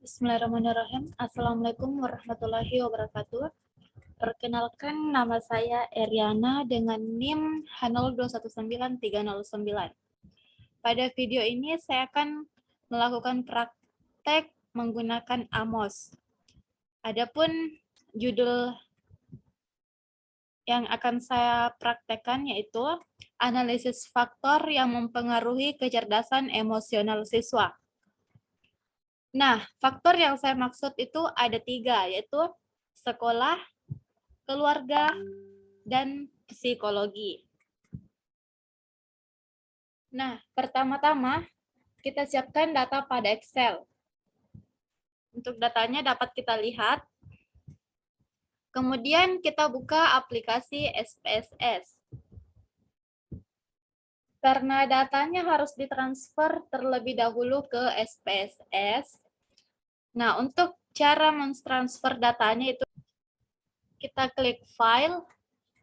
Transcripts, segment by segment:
Bismillahirrahmanirrahim. Assalamualaikum warahmatullahi wabarakatuh. Perkenalkan, nama saya Eriana dengan NIM H0219309. Pada video ini saya akan melakukan praktek menggunakan Amos. Adapun judul yang akan saya praktekkan yaitu analisis faktor yang mempengaruhi kecerdasan emosional siswa. Nah, faktor yang saya maksud itu ada 3, yaitu sekolah, keluarga, dan psikologi. Nah, pertama-tama kita siapkan data pada Excel. Untuk datanya dapat kita lihat. Kemudian kita buka aplikasi SPSS. Karena datanya harus ditransfer terlebih dahulu ke SPSS. Nah, untuk cara mentransfer datanya itu kita klik file,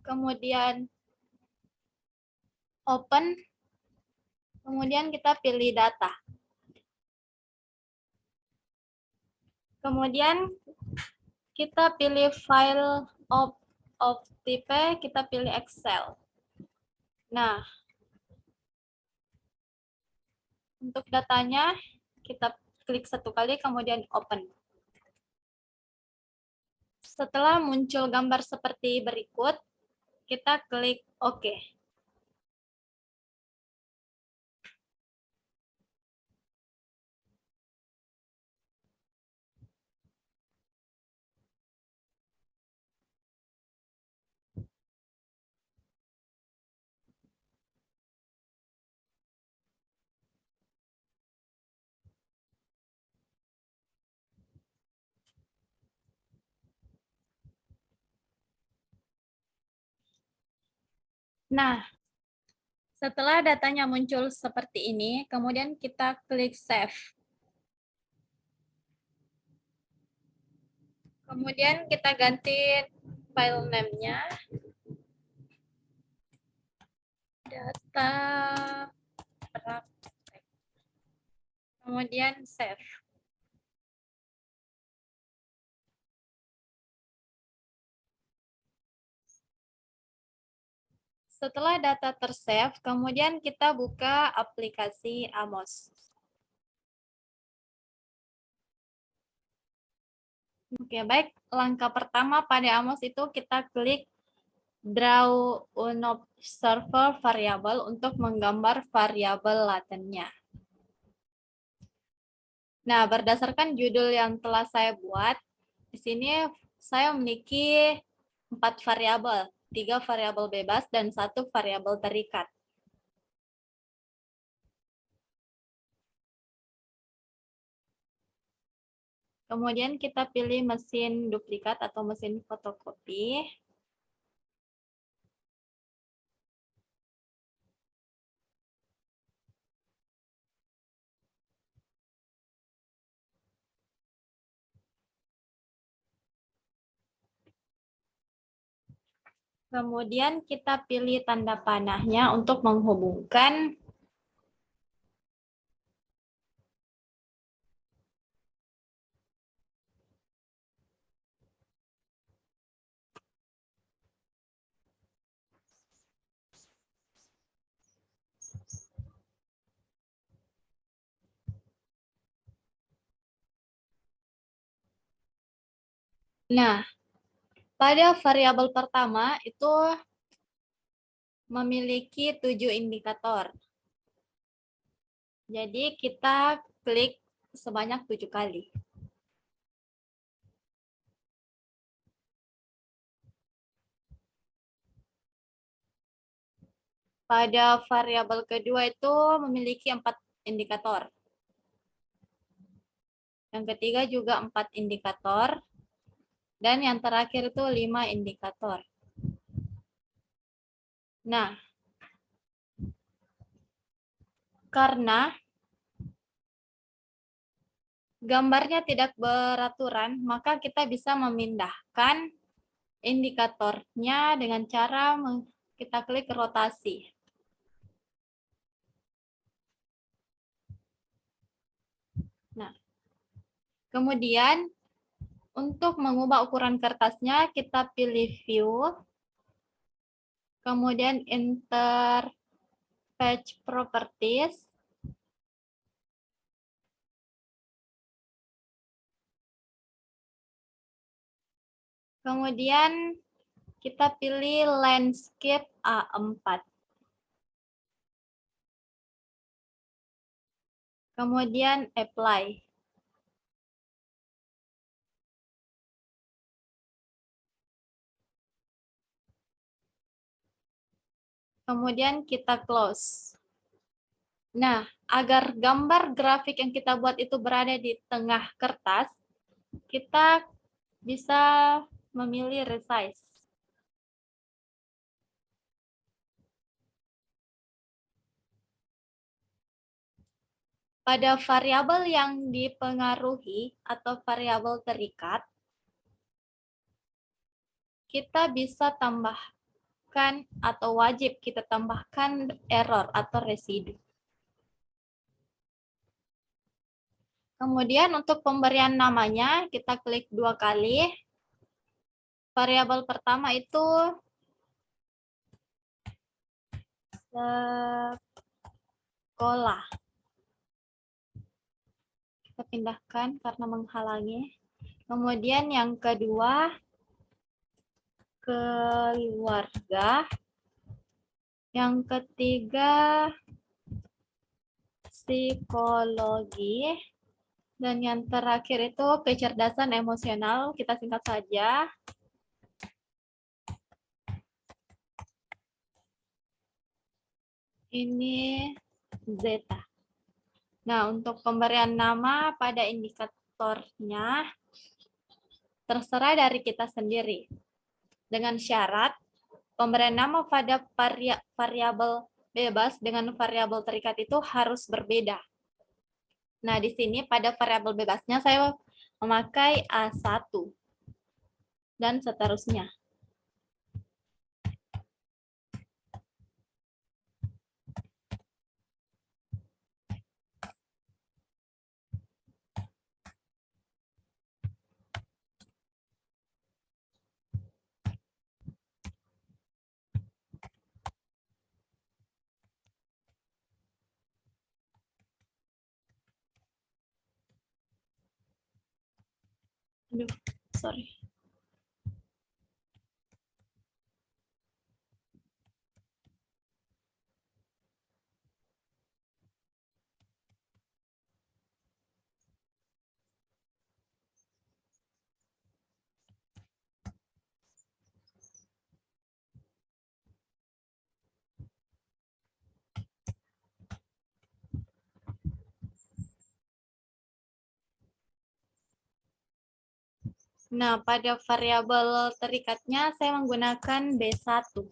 kemudian open, kemudian kita pilih data. Kemudian kita pilih file of tipe, kita pilih Excel. Nah, untuk datanya kita klik 1 kali, kemudian open. Setelah muncul gambar seperti berikut, kita klik OK. Nah, setelah datanya muncul seperti ini, kemudian kita klik save. Kemudian kita ganti file name-nya. Data praktek. Kemudian save. Setelah data tersave, kemudian kita buka aplikasi Amos. Oke, baik. Langkah pertama pada Amos itu kita klik Draw Unobserved Variable untuk menggambar variabel latennya. Nah, berdasarkan judul yang telah saya buat, di sini saya memiliki 4 variabel, 3 variabel bebas dan 1 variabel terikat. Kemudian kita pilih mesin duplikat atau mesin fotokopi. Kemudian kita pilih tanda panahnya untuk menghubungkan Nah, pada variabel pertama itu memiliki 7 indikator. Jadi kita klik sebanyak 7 kali. Pada variabel kedua itu memiliki 4 indikator. Yang ketiga juga 4 indikator. Dan yang terakhir itu 5 indikator. Nah, karena gambarnya tidak beraturan, maka kita bisa memindahkan indikatornya dengan cara kita klik rotasi. Nah, Kemudian untuk mengubah ukuran kertasnya, kita pilih View, kemudian enter Page Properties, kemudian kita pilih Landscape A4. Kemudian Apply. Kemudian kita close. Nah, agar gambar grafik yang kita buat itu berada di tengah kertas, kita bisa memilih resize. Pada variabel yang dipengaruhi atau variabel terikat, kita bisa tambahkan atau wajib kita tambahkan error atau residu. Kemudian untuk pemberian namanya, kita klik 2 kali. Variabel pertama itu sekolah. Kita pindahkan karena menghalangi. Kemudian yang kedua, keluarga. Yang ketiga, psikologi. Dan yang terakhir itu kecerdasan emosional. Kita singkat saja. Ini zeta. Nah, untuk pemberian nama pada indikatornya terserah dari kita sendiri. Dengan syarat pemberian nama pada variabel bebas dengan variabel terikat itu harus berbeda. Nah, di sini pada variabel bebasnya saya memakai A1 dan seterusnya. Aduh, sorry. Nah, pada variabel terikatnya saya menggunakan B1.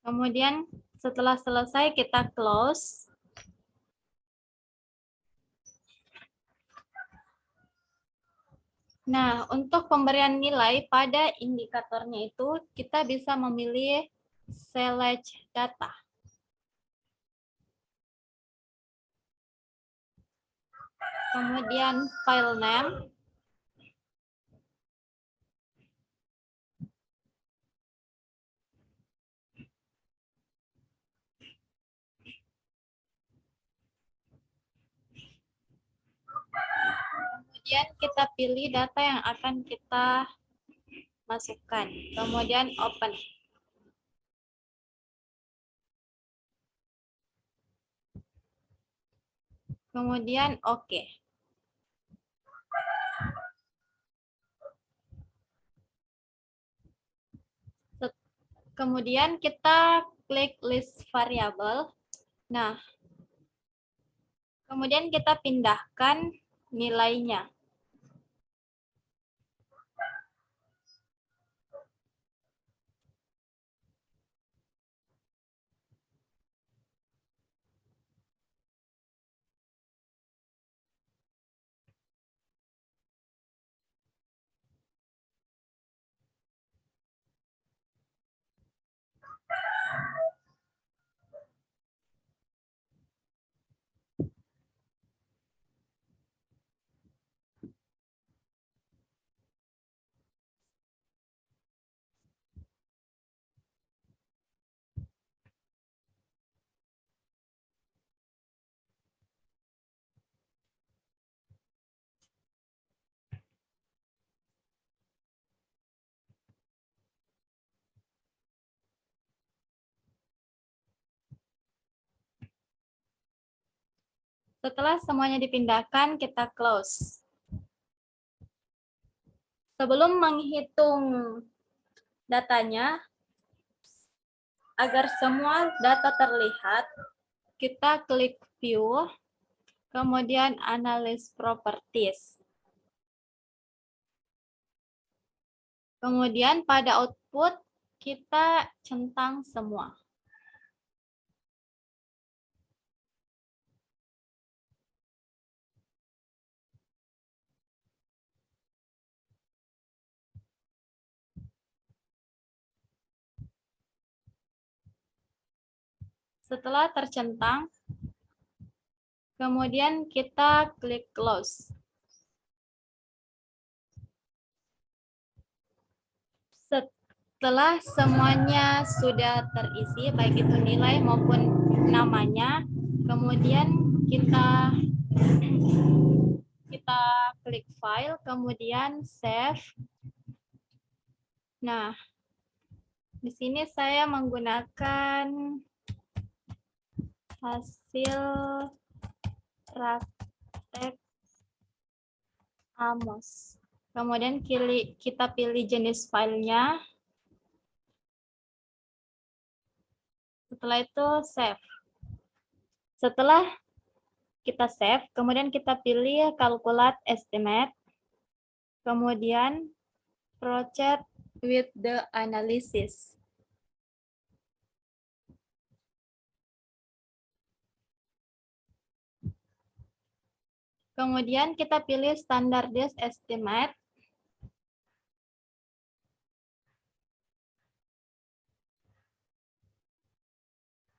Kemudian setelah selesai kita close. Nah, untuk pemberian nilai pada indikatornya itu kita bisa memilih select data. Kemudian file name. Kemudian kita pilih data yang akan kita masukkan. Kemudian open. Kemudian oke. Kemudian kita klik list variable. Nah, kemudian kita pindahkan nilainya. Setelah semuanya dipindahkan, kita close. Sebelum menghitung datanya, agar semua data terlihat, kita klik View, kemudian Analyze Properties. Kemudian pada output, kita centang semua. Setelah tercentang, kemudian kita klik Close. Setelah semuanya sudah terisi, baik itu nilai maupun namanya, kemudian kita klik File, kemudian Save. Nah, di sini saya menggunakan hasil praktek Amos. Kemudian kita pilih jenis filenya. Setelah itu save. Setelah kita save, kemudian kita pilih calculate estimate. Kemudian proceed with the analysis. Kemudian kita pilih standardized estimate.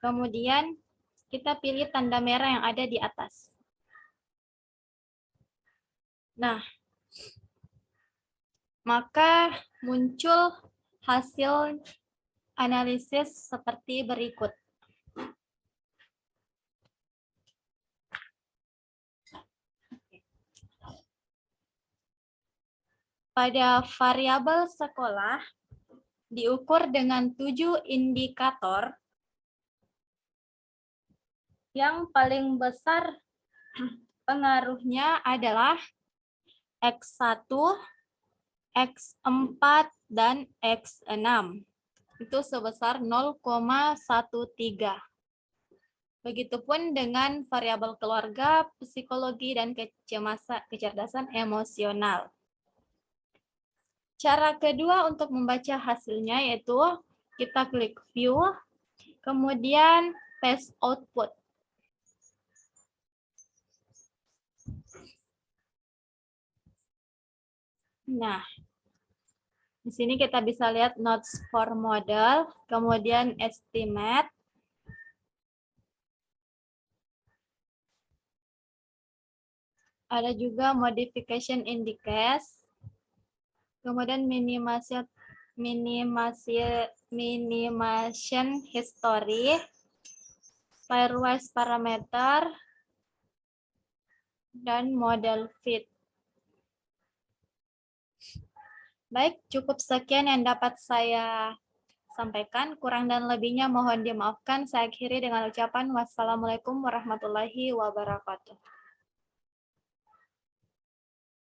Kemudian kita pilih tanda merah yang ada di atas. Nah, maka muncul hasil analisis seperti berikut. Pada variabel sekolah, diukur dengan 7 indikator. Yang paling besar pengaruhnya adalah X1, X4, dan X6. Itu sebesar 0,13. Begitupun dengan variabel keluarga, psikologi, dan kecerdasan emosional. Cara kedua untuk membaca hasilnya yaitu kita klik View, kemudian Paste Output. Nah, di sini kita bisa lihat Notes for Model, kemudian Estimate, ada juga Modification Indices, kemudian minimization history, pairwise parameter, dan model fit. Baik, cukup sekian yang dapat saya sampaikan. Kurang dan lebihnya mohon dimaafkan. Saya akhiri dengan ucapan wassalamualaikum warahmatullahi wabarakatuh.